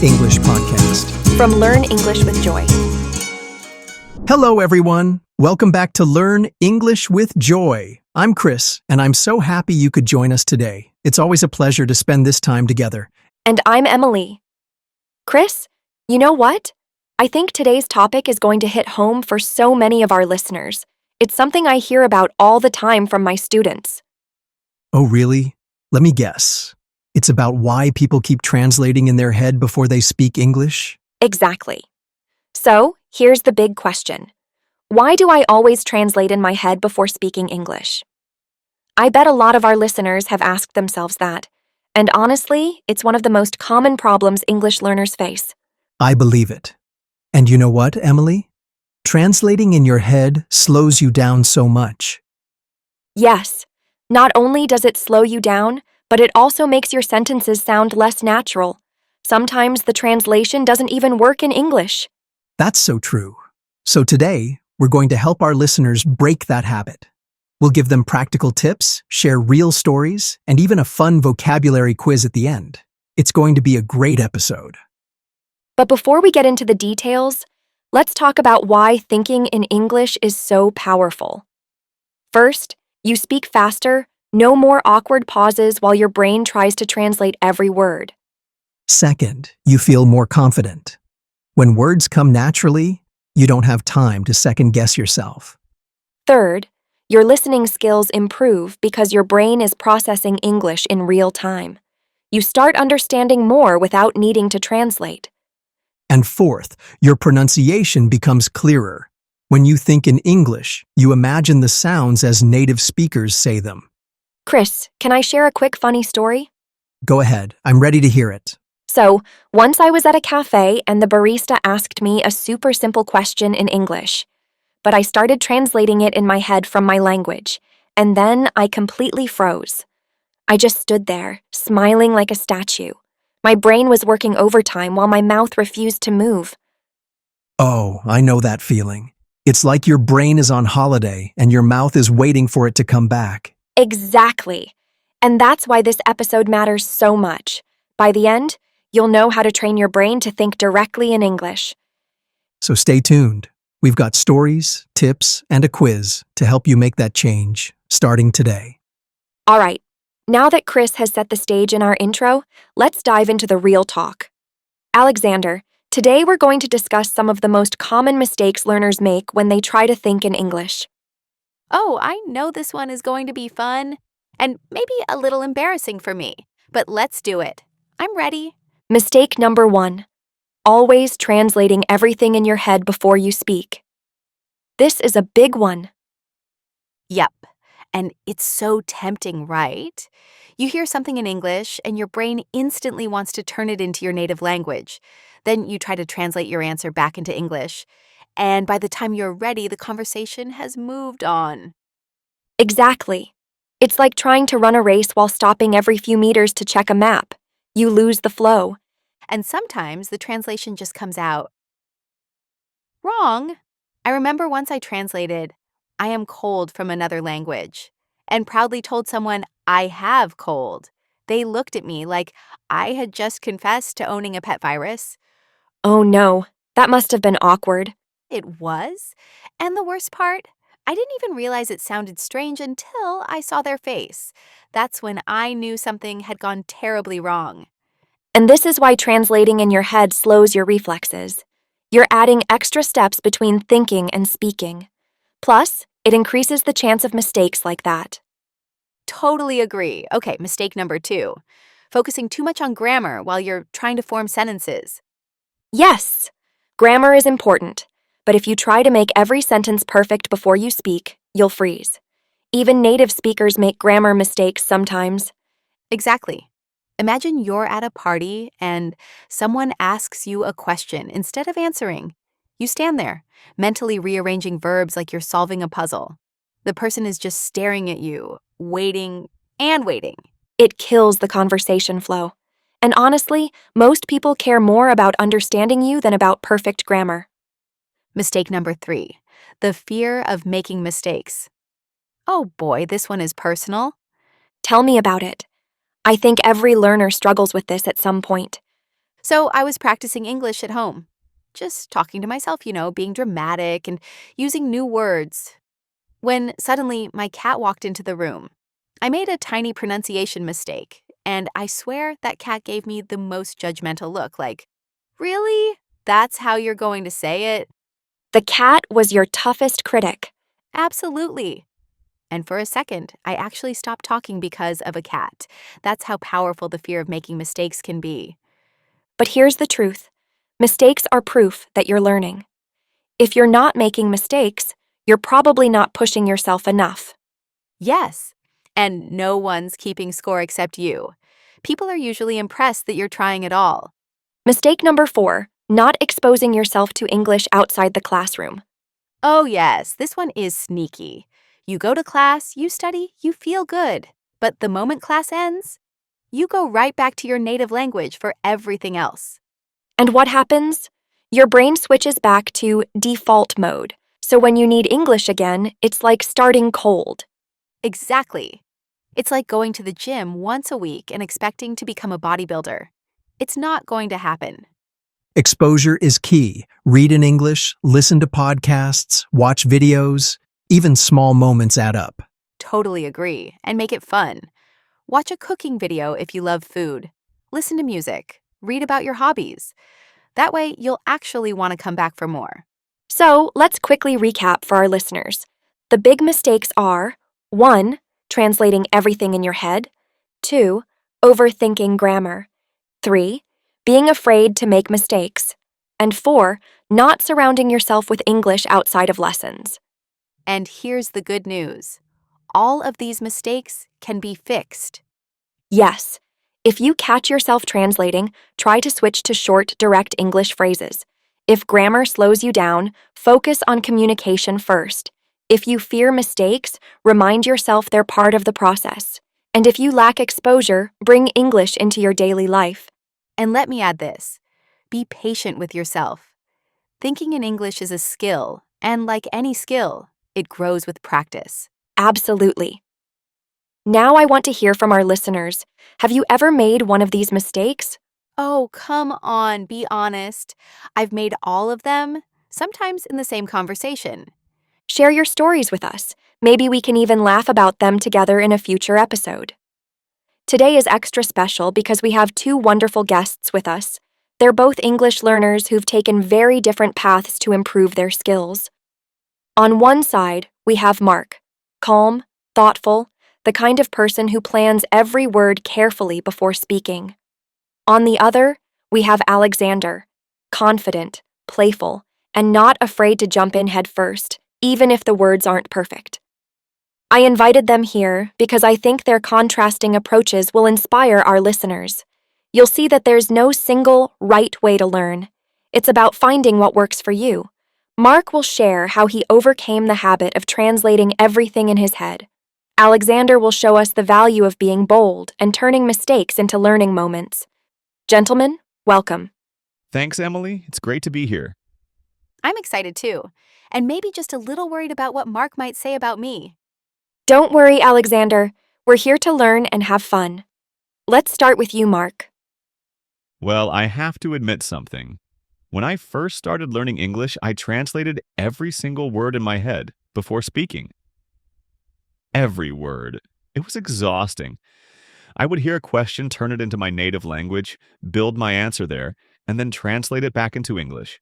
English podcast. From Learn English with Joy. Hello, everyone. Welcome back to Learn English with Joy. I'm Chris, and I'm so happy you could join us today. It's always a pleasure to spend this time together. And I'm Emily. Chris, you know what? I think today's topic is going to hit home for so many of our listeners. It's something I hear about all the time from my students. Oh, really? Let me guess. It's about why people keep translating in their head before they speak English? Exactly. So, here's the big question. Why do I always translate in my head before speaking English? I bet a lot of our listeners have asked themselves that. And honestly, it's one of the most common problems English learners face. I believe it. And you know what, Emily? Translating in your head slows you down so much. Yes, not only does it slow you down, but it also makes your sentences sound less natural. Sometimes the translation doesn't even work in English. That's so true. So today, we're going to help our listeners break that habit. We'll give them practical tips, share real stories, and even a fun vocabulary quiz at the end. It's going to be a great episode. But before we get into the details, let's talk about why thinking in English is so powerful. First, you speak faster, no more awkward pauses while your brain tries to translate every word. Second, you feel more confident. When words come naturally, you don't have time to second-guess yourself. Third, your listening skills improve because your brain is processing English in real time. You start understanding more without needing to translate. And fourth, your pronunciation becomes clearer. When you think in English, you imagine the sounds as native speakers say them. Chris, can I share a quick funny story? Go ahead, I'm ready to hear it. So, once I was at a cafe and the barista asked me a super simple question in English. But I started translating it in my head from my language, and then I completely froze. I just stood there, smiling like a statue. My brain was working overtime while my mouth refused to move. Oh, I know that feeling. It's like your brain is on holiday and your mouth is waiting for it to come back. Exactly. And that's why this episode matters so much. By the end, you'll know how to train your brain to think directly in English. So stay tuned. We've got stories, tips, and a quiz to help you make that change, starting today. All right, now that Chris has set the stage in our intro, let's dive into the real talk. Alexander, today we're going to discuss some of the most common mistakes learners make when they try to think in English. Oh, I know this one is going to be fun and maybe a little embarrassing for me, but let's do it. I'm ready. Mistake number 1. Always translating everything in your head before you speak. This is a big one. Yep. And it's so tempting, right? You hear something in English and your brain instantly wants to turn it into your native language. Then you try to translate your answer back into English. And by the time you're ready, the conversation has moved on. Exactly. It's like trying to run a race while stopping every few meters to check a map. You lose the flow. And sometimes the translation just comes out wrong. I remember once I translated, "I am cold" from another language, and proudly told someone I have cold. They looked at me like I had just confessed to owning a pet virus. Oh no, that must have been awkward. It was. And the worst part, I didn't even realize it sounded strange until I saw their face. That's when I knew something had gone terribly wrong. And this is why translating in your head slows your reflexes. You're adding extra steps between thinking and speaking. Plus, it increases the chance of mistakes like that. Totally agree. Okay, mistake number 2. Focusing too much on grammar while you're trying to form sentences. Yes, grammar is important, but if you try to make every sentence perfect before you speak, you'll freeze. Even native speakers make grammar mistakes sometimes. Exactly. Imagine you're at a party and someone asks you a question instead of answering. You stand there, mentally rearranging verbs like you're solving a puzzle. The person is just staring at you, waiting and waiting. It kills the conversation flow. And honestly, most people care more about understanding you than about perfect grammar. Mistake number 3, the fear of making mistakes. Oh boy, this one is personal. Tell me about it. I think every learner struggles with this at some point. So I was practicing English at home, just talking to myself, being dramatic and using new words. When suddenly my cat walked into the room, I made a tiny pronunciation mistake, and I swear that cat gave me the most judgmental look like, really? That's how you're going to say it? The cat was your toughest critic. Absolutely. And for a second, I actually stopped talking because of a cat. That's how powerful the fear of making mistakes can be. But here's the truth. Mistakes are proof that you're learning. If you're not making mistakes, you're probably not pushing yourself enough. Yes. And no one's keeping score except you. People are usually impressed that you're trying at all. Mistake number 4, not exposing yourself to English outside the classroom. Oh, yes, this one is sneaky. You go to class, you study, you feel good. But the moment class ends, you go right back to your native language for everything else. And what happens? Your brain switches back to default mode. So when you need English again, it's like starting cold. Exactly. It's like going to the gym once a week and expecting to become a bodybuilder. It's not going to happen. Exposure is key. Read in English, listen to podcasts, watch videos. Even small moments add up. Totally agree. And make it fun. Watch a cooking video if you love food. Listen to music. Read about your hobbies. That way, you'll actually want to come back for more. So let's quickly recap for our listeners. The big mistakes are 1. Translating everything in your head. 2. Overthinking grammar. 3. Being afraid to make mistakes. And 4. Not surrounding yourself with English outside of lessons. And here's the good news. All of these mistakes can be fixed. Yes, if you catch yourself translating, try to switch to short, direct English phrases. If grammar slows you down, focus on communication first. If you fear mistakes, remind yourself they're part of the process. And if you lack exposure, bring English into your daily life. And let me add this. Be patient with yourself. Thinking in English is a skill, and like any skill, it grows with practice. Absolutely. Now I want to hear from our listeners. Have you ever made one of these mistakes? Oh, come on, be honest. I've made all of them, sometimes in the same conversation. Share your stories with us. Maybe we can even laugh about them together in a future episode. Today is extra special because we have 2 wonderful guests with us. They're both English learners who've taken very different paths to improve their skills. On one side, we have Mark, calm, thoughtful, the kind of person who plans every word carefully before speaking. On the other, we have Alexander, confident, playful, and not afraid to jump in head first, even if the words aren't perfect. I invited them here because I think their contrasting approaches will inspire our listeners. You'll see that there's no single right way to learn. It's about finding what works for you. Mark will share how he overcame the habit of translating everything in his head. Alexander will show us the value of being bold and turning mistakes into learning moments. Gentlemen, welcome. Thanks, Emily. It's great to be here. I'm excited too, and maybe just a little worried about what Mark might say about me. Don't worry, Alexander. We're here to learn and have fun. Let's start with you, Mark. Well, I have to admit something. When I first started learning English, I translated every single word in my head before speaking. Every word. It was exhausting. I would hear a question, turn it into my native language, build my answer there, and then translate it back into English.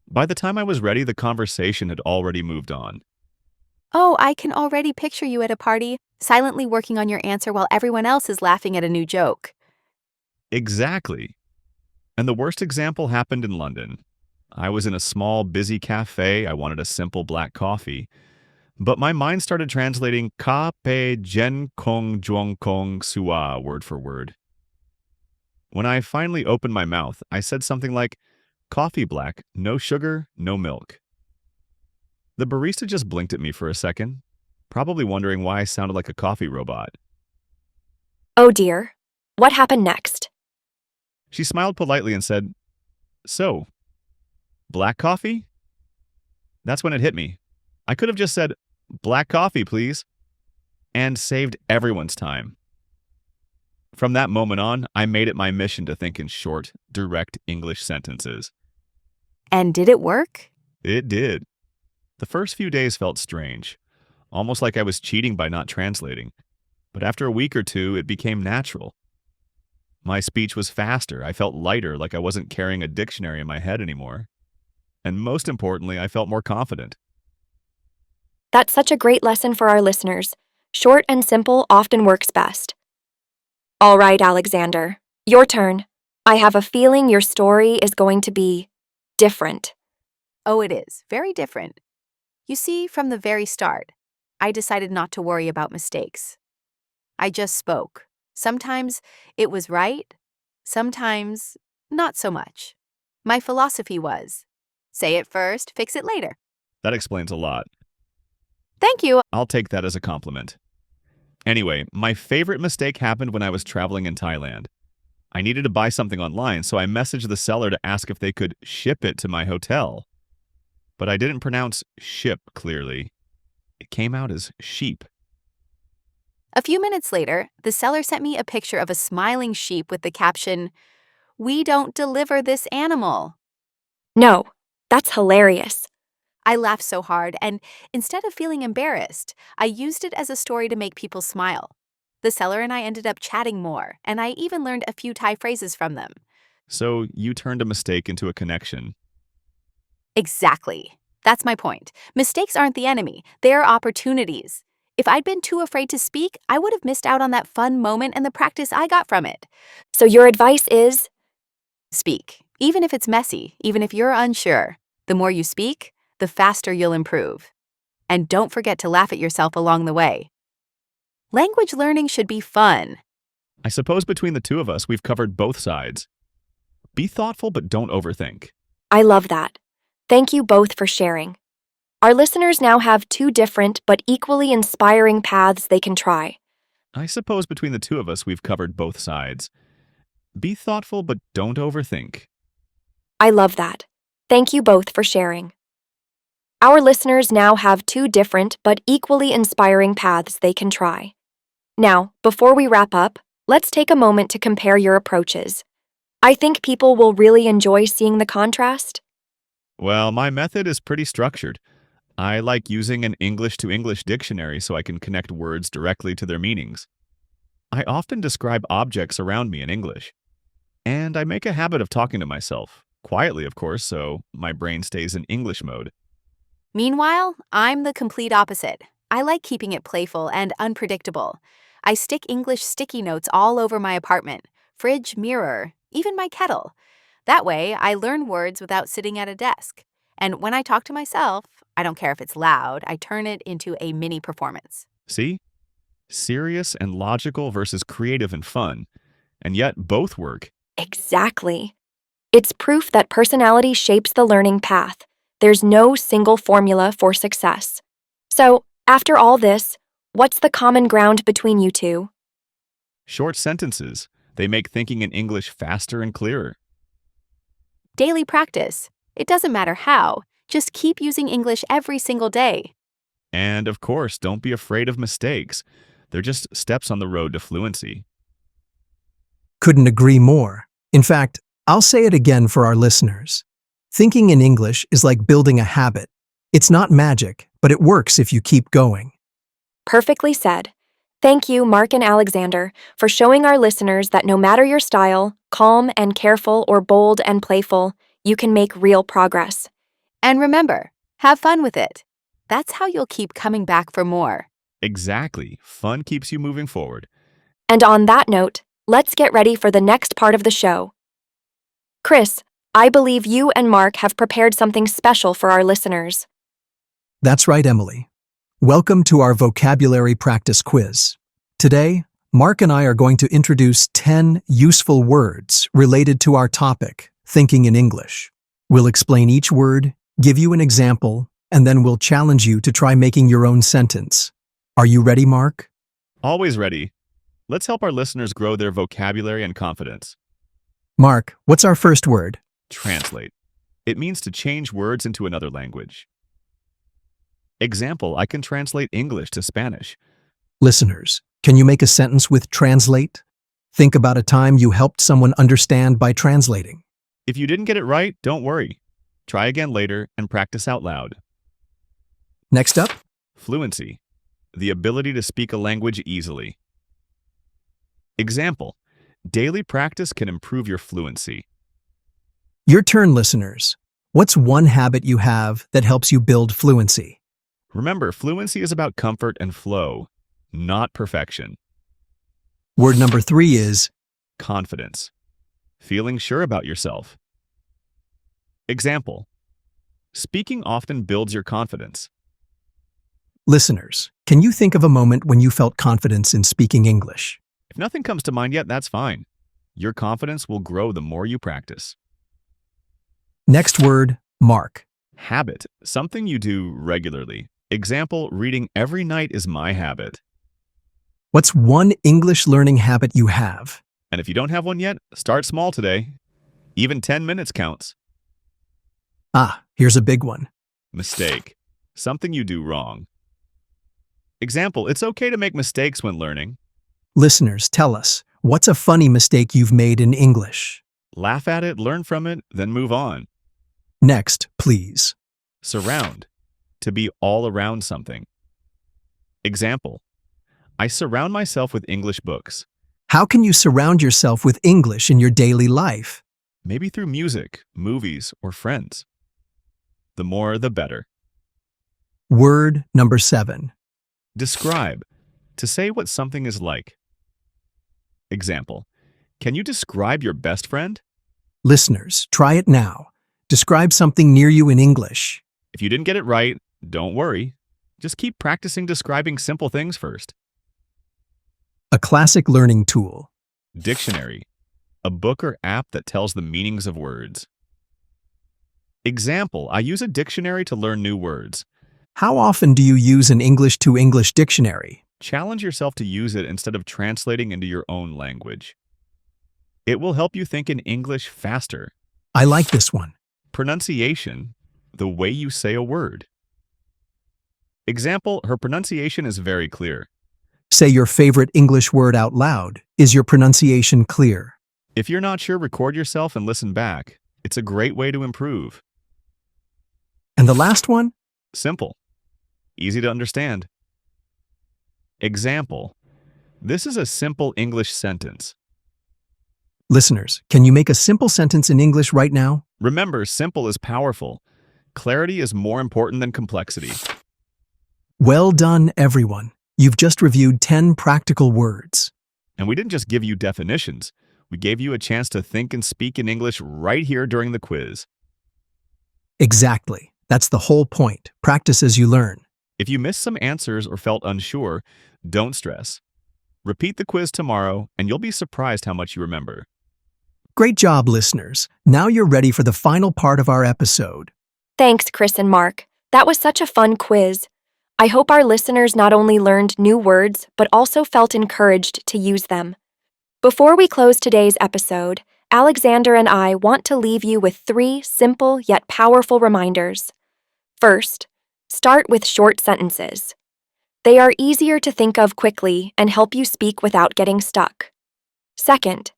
By the time I was ready, the conversation had already moved on. Oh, I can already picture you at a party, silently working on your answer while everyone else is laughing at a new joke. Exactly. And the worst example happened in London. I was in a small, busy cafe. I wanted a simple black coffee. But my mind started translating ka pe jen kong juong kong sua word for word. When I finally opened my mouth, I said something like, coffee black, no sugar, no milk. The barista just blinked at me for a second, probably wondering why I sounded like a coffee robot. Oh dear. What happened next? She smiled politely and said, so, black coffee? That's when it hit me. I could have just said, black coffee, please, and saved everyone's time. From that moment on, I made it my mission to think in short, direct English sentences. And did it work? It did. The first few days felt strange, almost like I was cheating by not translating. But after a week or two, it became natural. My speech was faster. I felt lighter, like I wasn't carrying a dictionary in my head anymore. And most importantly, I felt more confident. That's such a great lesson for our listeners. Short and simple often works best. All right, Alexander, your turn. I have a feeling your story is going to be different. Oh, it is. Very different. You see, from the very start, I decided not to worry about mistakes. I just spoke. Sometimes it was right, sometimes not so much. My philosophy was, say it first, fix it later. That explains a lot. Thank you. I'll take that as a compliment. Anyway, my favorite mistake happened when I was traveling in Thailand. I needed to buy something online, so I messaged the seller to ask if they could ship it to my hotel. But I didn't pronounce ship clearly. It came out as sheep. A few minutes later, the seller sent me a picture of a smiling sheep with the caption, "We don't deliver this animal." No, that's hilarious. I laughed so hard, and instead of feeling embarrassed, I used it as a story to make people smile. The seller and I ended up chatting more, and I even learned a few Thai phrases from them. So you turned a mistake into a connection. Exactly. That's my point. Mistakes aren't the enemy, they are opportunities. If I'd been too afraid to speak, I would have missed out on that fun moment and the practice I got from it. So your advice is? Speak. Even if it's messy, even if you're unsure, the more you speak, the faster you'll improve. And don't forget to laugh at yourself along the way. Language learning should be fun. I suppose between the two of us, we've covered both sides. Be thoughtful, but don't overthink. I love that. Thank you both for sharing. Our listeners now have two different but equally inspiring paths they can try. I suppose between the two of us, we've covered both sides. Be thoughtful, but don't overthink. I love that. Thank you both for sharing. Our listeners now have two different but equally inspiring paths they can try. Now, before we wrap up, let's take a moment to compare your approaches. I think people will really enjoy seeing the contrast. Well, my method is pretty structured. I like using an English-to-English dictionary so I can connect words directly to their meanings. I often describe objects around me in English. And I make a habit of talking to myself, quietly of course, so my brain stays in English mode. Meanwhile, I'm the complete opposite. I like keeping it playful and unpredictable. I stick English sticky notes all over my apartment, fridge, mirror, even my kettle. That way, I learn words without sitting at a desk. And when I talk to myself, I don't care if it's loud, I turn it into a mini performance. See? Serious and logical versus creative and fun. And yet both work. Exactly. It's proof that personality shapes the learning path. There's no single formula for success. So, after all this, what's the common ground between you two? Short sentences. They make thinking in English faster and clearer. Daily practice. It doesn't matter how, just keep using English every single day. And of course, don't be afraid of mistakes. They're just steps on the road to fluency. Couldn't agree more. In fact, I'll say it again for our listeners. Thinking in English is like building a habit. It's not magic, but it works if you keep going. Perfectly said. Thank you, Mark and Alexander, for showing our listeners that no matter your style, calm and careful or bold and playful, you can make real progress. And remember, have fun with it. That's how you'll keep coming back for more. Exactly. Fun keeps you moving forward. And on that note, let's get ready for the next part of the show. Chris, I believe you and Mark have prepared something special for our listeners. That's right, Emily. Welcome to our vocabulary practice quiz. Today, Mark and I are going to introduce 10 useful words related to our topic, thinking in English. We'll explain each word, give you an example, and then we'll challenge you to try making your own sentence. Are you ready, Mark? Always ready. Let's help our listeners grow their vocabulary and confidence. Mark, what's our first word? Translate. It means to change words into another language. Example, I can translate English to Spanish. Listeners, can you make a sentence with translate? Think about a time you helped someone understand by translating. If you didn't get it right, don't worry. Try again later and practice out loud. Next up, Fluency, the ability to speak a language easily. Example, daily practice can improve your fluency. your turn, listeners. What's one habit you have that helps you build fluency? Remember, fluency is about comfort and flow, not perfection. Word number 3 is Confidence, feeling sure about yourself. Example, speaking often builds your confidence. listeners. Can you think of a moment when you felt confidence in speaking English? If nothing comes to mind yet, that's fine. Your confidence will grow the more you practice. Next word, mark. Habit, something you do regularly. Example, reading every night is my habit. What's one English learning habit you have? And if you don't have one yet, start small today. Even 10 minutes counts. Here's a big one. Mistake, something you do wrong. Example, it's okay to make mistakes when learning. Listeners, tell us, what's a funny mistake you've made in English? Laugh at it, learn from it, then move on. Next, please. Surround, to be all around something. Example, I surround myself with English books. How can you surround yourself with English in your daily life? Maybe through music, movies, or friends. The more, the better. Word number 7. Describe, to say what something is like. Example, can you describe your best friend? Listeners, try it now. Describe something near you in English. If you didn't get it right, don't worry. Just keep practicing describing simple things first. A classic learning tool. Dictionary, a book or app that tells the meanings of words. Example, I use a dictionary to learn new words. How often do you use an English-to-English dictionary? Challenge yourself to use it instead of translating into your own language. It will help you think in English faster. I like this one. Pronunciation, the way you say a word. Example, her pronunciation is very clear. Say your favorite English word out loud. Is your pronunciation clear? If you're not sure, record yourself and listen back. It's a great way to improve. And the last one? Simple, easy to understand. Example, this is a simple English sentence. Listeners, can you make a simple sentence in English right now? Remember, simple is powerful. Clarity is more important than complexity. Well done, everyone. You've just reviewed 10 practical words. And we didn't just give you definitions. We gave you a chance to think and speak in English right here during the quiz. Exactly. That's the whole point. Practice as you learn. If you missed some answers or felt unsure, don't stress. Repeat the quiz tomorrow, and you'll be surprised how much you remember. Great job, listeners. Now you're ready for the final part of our episode. Thanks, Chris and Mark. That was such a fun quiz. I hope our listeners not only learned new words, but also felt encouraged to use them. Before we close today's episode, Alexander and I want to leave you with 3 simple yet powerful reminders. First, start with short sentences. They are easier to think of quickly and help you speak without getting stuck. Second,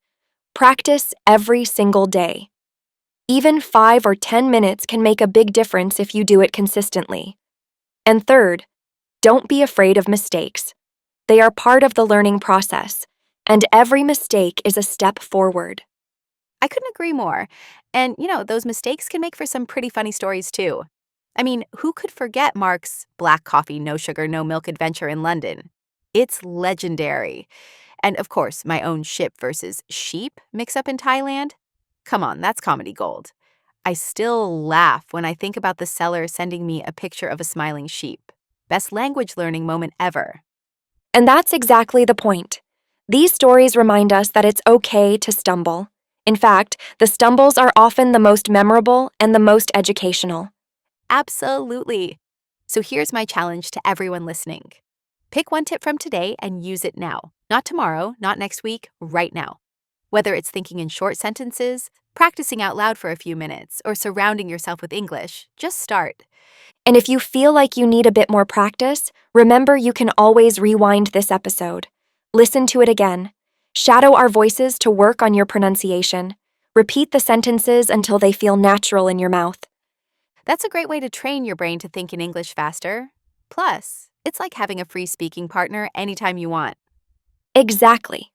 practice every single day. Even 5 or 10 minutes can make a big difference if you do it consistently. And third, don't be afraid of mistakes. They are part of the learning process, and every mistake is a step forward. I couldn't agree more. And, those mistakes can make for some pretty funny stories, too. I mean, who could forget Mark's black coffee, no sugar, no milk adventure in London? It's legendary. And, of course, my own ship versus sheep mix-up in Thailand. Come on, that's comedy gold. I still laugh when I think about the seller sending me a picture of a smiling sheep. Best language learning moment ever. And that's exactly the point. These stories remind us that it's okay to stumble. In fact, the stumbles are often the most memorable and the most educational. Absolutely. So here's my challenge to everyone listening. Pick one tip from today and use it now. Not tomorrow, not next week, right now. Whether it's thinking in short sentences, practicing out loud for a few minutes, or surrounding yourself with English, just start. And if you feel like you need a bit more practice, remember you can always rewind this episode. Listen to it again. Shadow our voices to work on your pronunciation. Repeat the sentences until they feel natural in your mouth. That's a great way to train your brain to think in English faster. Plus, it's like having a free speaking partner anytime you want. Exactly.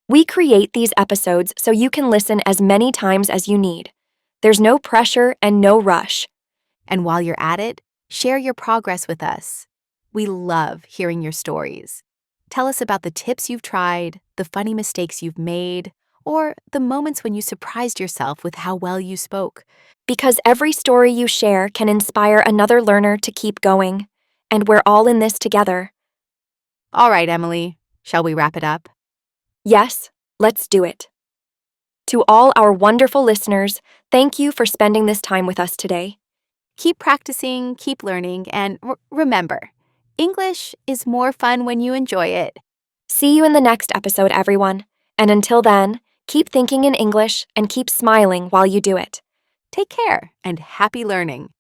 We create these episodes so you can listen as many times as you need. There's no pressure and no rush. And while you're at it, share your progress with us. We love hearing your stories. Tell us about the tips you've tried, the funny mistakes you've made, or the moments when you surprised yourself with how well you spoke. Because every story you share can inspire another learner to keep going. And we're all in this together. All right, Emily, shall we wrap it up? Yes, let's do it. To all our wonderful listeners, thank you for spending this time with us today. Keep practicing, keep learning, and remember, English is more fun when you enjoy it. See you in the next episode, everyone. And until then, keep thinking in English and keep smiling while you do it. Take care and happy learning.